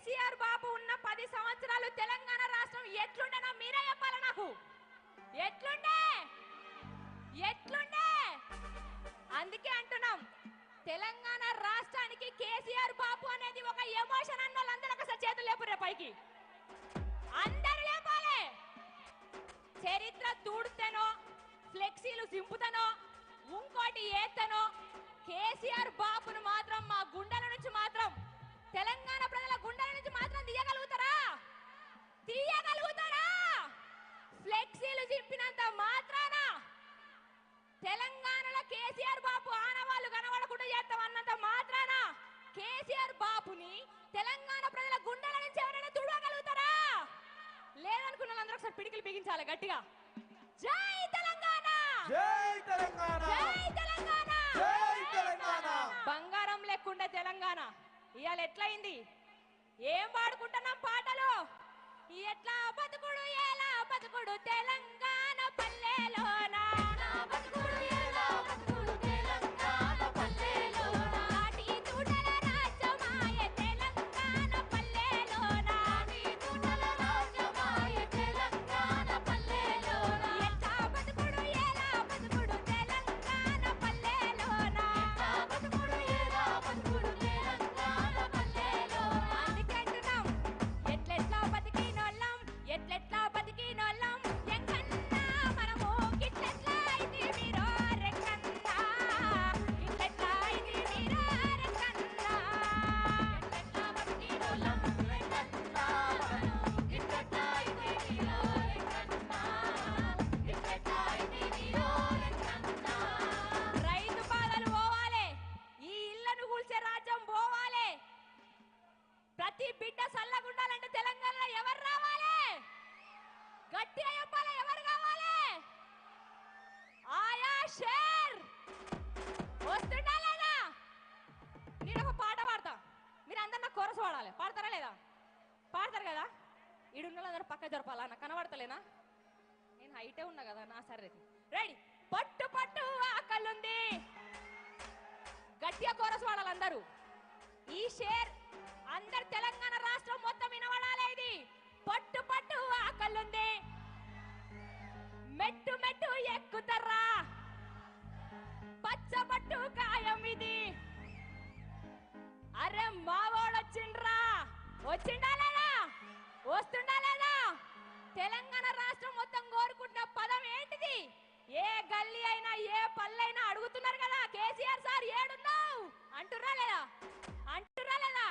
కేసీఆర్ బాబు ఉన్న 10 సంవత్సరాలు తెలంగాణ రాష్ట్రం ఎట్లుండేనో మీరే చెప్పాలి నాకు. ఎట్లుండే ఎట్లుండే అందుకే అంటున్నాం, తెలంగాణ రాష్ట్రానికి కేసీఆర్ బాబు అనేది ఒక ఎమోషన్ అన్న వాళ్ళందరూ ఒకసారి చేతులు లేపురే పైకి, అందరూ లేపాలి. చరిత్ర తూడుతేనో ఫ్లెక్సీలు సింపుతనో ఇంకోటి ఏతనో కేసీఆర్ బాబును మాత్రం మా గుండెల నుంచి మాత్రం, తెలంగాణ ప్రజల గుండెల నుంచి మాత్రం తీయగలుగుతారా? తీయగలుగుతారా? ఫ్లెక్సీలు చింపినంత మాత్రాన తెలంగాణలో కేసీఆర్ బాబు ఆనవాళ్ళు కనబడకుండా చేస్తాం అన్నంత మాత్రాన కేసీఆర్ బాబుని తెలంగాణ ప్రజల గుండెల నుంచి ఎవరైనా తుడగలుగుతారా? లేదనుకున్న వాళ్ళందరూ ఒకసారి పిడికిలు బిగించాలి గట్టిగా. జై తెలంగాణ, జై తెలంగాణ, జై తెలంగాణ, జై తెలంగాణ. బంగారం లెక్కుండే తెలంగాణ ఇవాళ ఎట్లయింది? ఏం పాడుకుంటున్నాం పాటలు? ఎట్లా బతుకుడు ఎలా బతుకుడు తెలంగాణ పల్లెలోనా, ప్రతి బిడ్డ సల్లగుండాలంటే తెలంగాణలో ఎవరు రావాలి? గట్టిగా చెప్పాలి, ఎవరు కావాలి? ఆయా షేర్ వస్తుందా లేదా? నేను ఒక పాట పాడతా, మీరు అందరు నాకు కోరస్ పాడాలి. పాడతారా లేదా? పాడతారు కదా? ఈడున్న అందరూ పక్క జరపాలా? నాకు కనబడతలేనా? నేను హైటే ఉన్నా కదా నా. సరే రెడీ. పట్టు పట్టు ఆకలుంది, గట్టిగా కోరస్ పాడాలి అందరూ. ఈ షేర్ అందరు తెలంగాణ రాష్ట్రం మొత్తం వినబడాలి. ఇది పట్టు పట్టు ఆకలుంది, మెట్టు మెట్టు ఎక్కుతర్రా, పచ్చబట్టు కాయం ఇది. అరే మావోడొచ్చిండ్రా, వచ్చిండా లేదా? వస్తుండా లేదా? తెలంగాణ రాష్ట్రం మొత్తం కోరుకుంటున్న పదం ఏంటిది? ఏ గల్లీ అయినా ఏ పల్లెైనా అడుగుతున్నారు కదా, కేసీఆర్ సార్ ఏడున్నావు అంటుర్రా లేదా? అంటుర్రా లేదా?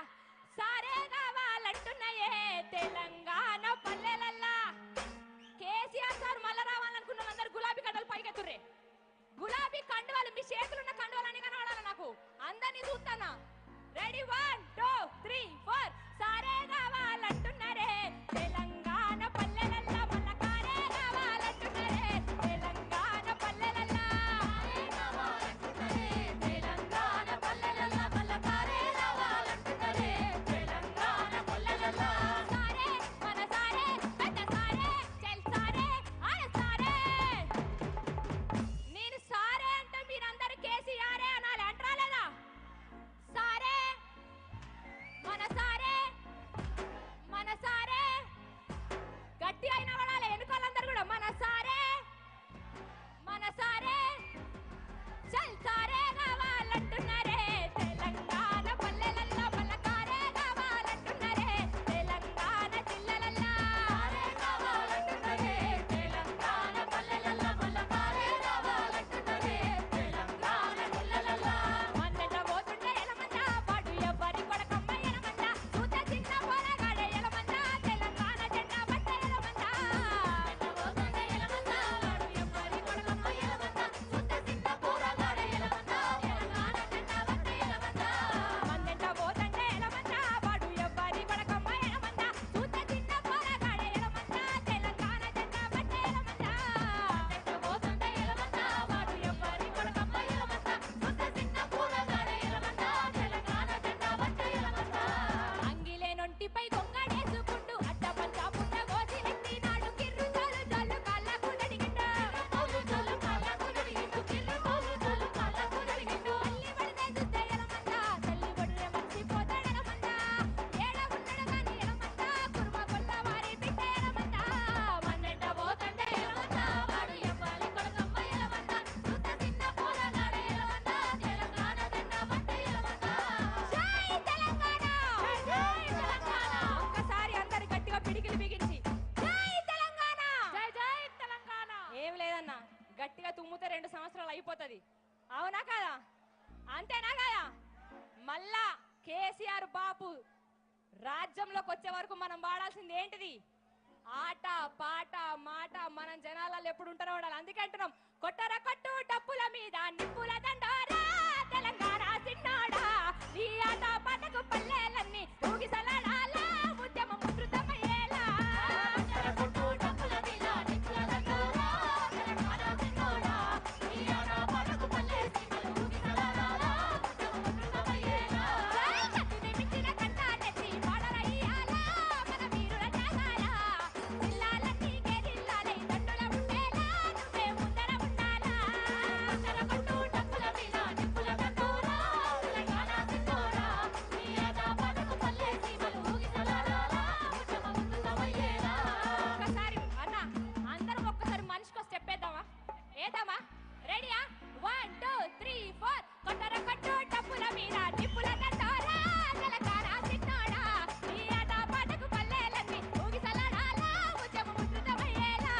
అవునా కదా? అంతేనా కదా? మళ్ళా కేసీఆర్ బాపు రాజ్యంలోకి వచ్చే వరకు మనం వాడాల్సింది ఏంటిది? ఆట పాట మాట. మనం జనాలలో ఎప్పుడు ఉంటారో ఉండాలి. అందుకే అంటున్నాం, కొట్టర కొట్టు డప్పుల మీద నిప్పుల దండోరా తెలంగాణ సిన్నోడా, నీ ఆట పాటకు పల్లెలన్నీ ఊగిసలాడాలా, ఉద్యమం ఉధృతమయ్యేలా. కొట్టర కొట్టు డప్పుల మీద నిప్పుల దండోరా తెలంగాణ సిన్నోడా, నీ ఆట పాటకు పల్లెలన్నీ ఊగిసలాడాలా, ఉద్యమం ఉధృతమయ్యేలా. కత్తిని మించిన కంటాలెత్తి పాడరయ్యాలా, మన వీరుల త్యాగాల జిల్లాలన్నీ గెలిల్లాలై దండుల ఉండేలా, నువ్వే ముందర ఉండాలా. కొట్టర కొట్టు డప్పుల మీద నిప్పుల దండోరా తెలంగాణ సిన్నోడా, నీ ఆట పాటకు పల్లెసీమలు ఊగిసలాడాలా, ఉద్యమం ఉధృతమయ్యేలా. ఒక్కసారి అన్న అందరం ఒక్కసారి మనిషికో స్టెప్ వేద్దామా? ఏద్దామా? రెడీయా? 1 2 3 4. కొట్టర కొట్టు డప్పుల మీద నిప్పుల దండోరా తెలంగాణ సిన్నోడా, నీ ఆట పాటకు పల్లెలన్నీ ఊగిసలాడాలా, ఉద్యమం ఉధృతమయ్యేలా.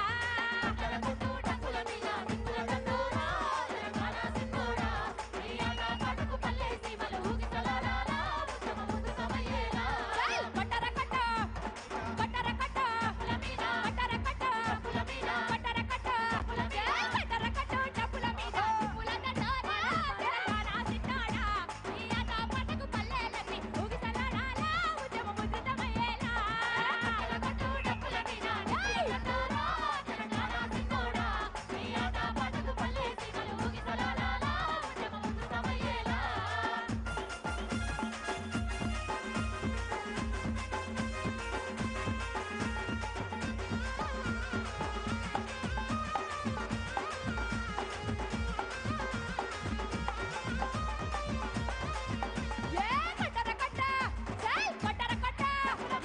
కొట్టర కొట్టు డప్పుల మీద నిప్పుల దండోరా తెలంగాణ సిన్నోడా, నీ ఆట పాటకు పల్లెసీమలు ఊగిసలాడాలా, ఉద్యమం ఉధృతమయ్యేలా. కొట్టర కొట్టు కొట్టర కొట్టు డప్పుల మీద కొట్టర కొట్టు డప్పుల మీద కొట్టర కొట్టు డప్పుల మీద కొట్టర కొట్టు డప్పుల మీద నిప్పుల దండోరా తెలంగాణ సిన్నోడా, నీ ఆట పాటకు పల్లెలన్నీ ఊగిసలాడాలా, ఉద్యమం ఉధృతమయ్యేలా. కొట్టర కొట్టు డప్పుల మీద నిప్పుల దండోరా తెలంగాణ సిన్నోడా, నీ ఆట పాటకు పల్లెసీమలు ఊగిసలాడాలా, ఉద్యమం ఉధృతమయ్యేలా. ఏ కొట్టర కొట్ట జై కొట్టర కొట్ట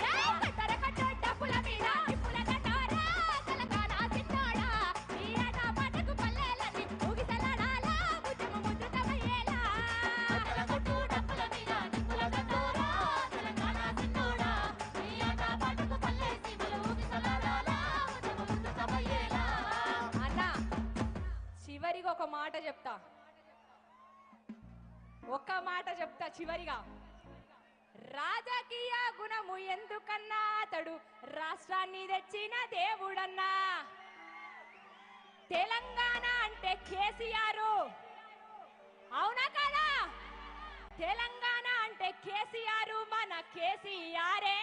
ఏ కొట్టర కొట్ట డప్పుల మీద నిప్పుల దండోరా తెలంగాణ సిన్నోడా, నీ ఆట పాటకు పల్లెలన్నీ ఊగిసలాడాలా, ఉద్యమం ఉధృతమయ్యేలా. కొట్టర కొట్టు డప్పుల మీద నిప్పుల దండోరా తెలంగాణ సిన్నోడా, నీ ఆట పాటకు పల్లెసీమలు ఊగిసలాడాలా, ఉద్యమం ఉధృతమయ్యేలా. అన్న చివరిగా ఒక మాట చెప్తా, ఒక్క మాట చెప్తా చివరిగా. రాజకీయ గుణము ఎందుకన్నా అతడు రాష్ట్రాన్ని తెచ్చిన దేవుడన్నా. తెలంగాణ అంటే కేసీఆర్, అవునా కదా? తెలంగాణ అంటే కేసీఆర్, మన కేసీఆరే,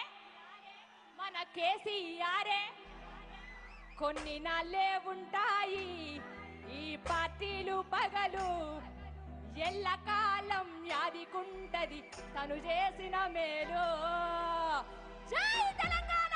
మన కేసీఆరే. కొన్ని నాళ్ళే ఉంటాయి ఈ పార్టీలు పగలు, ఎల్లకాలం యాదికుంటది తను చేసిన మేలు. జై తెలంగాణ!